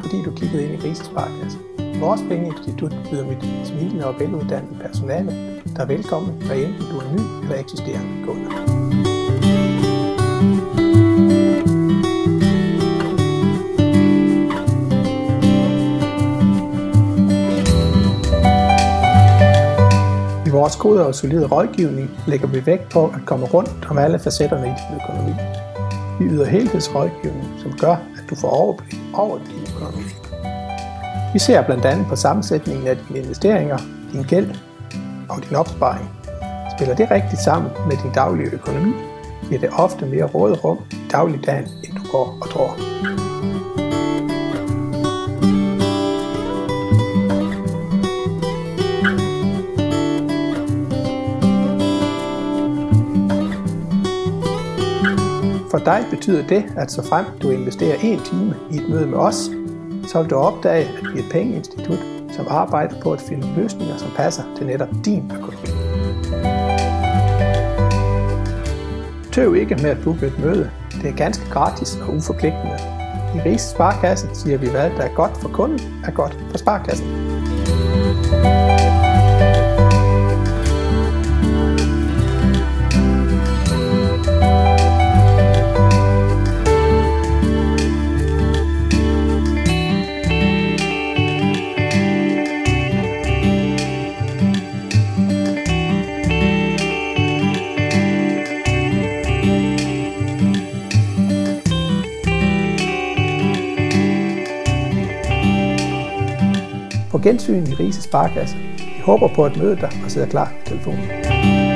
fordi du kiggede ind i Rise Sparekasse. Vores pengeinstitut byder mit smilende og veluddannet personale, der er velkommen, hvad enten du er ny eller eksisterende kunde. I vores gode og solide rådgivning lægger vi vægt på at komme rundt om alle facetterne i din økonomi. Vi yder helhedsrådgivning, som gør, at du får overblik over din økonomi. Vi ser blandt andet på sammensætningen af dine investeringer, din gæld og din opsparing. Spiller det rigtigt sammen med din daglige økonomi, giver det ofte mere råderum i dagligdagen, end du går og tror. For dig betyder det, at såfremt du investerer 1 time i et møde med os, så vil du opdage, at vi er et pengeinstitut, som arbejder på at finde løsninger, som passer til netop din økonomi. Tøv ikke med at booke et møde. Det er ganske gratis og uforpligtende. I Rise Sparekasse siger vi, hvad der er godt for kunden, er godt for sparekassen. På gensyn i Rise Sparekasse. Vi håber på at møde dig og sidder klar på telefonen.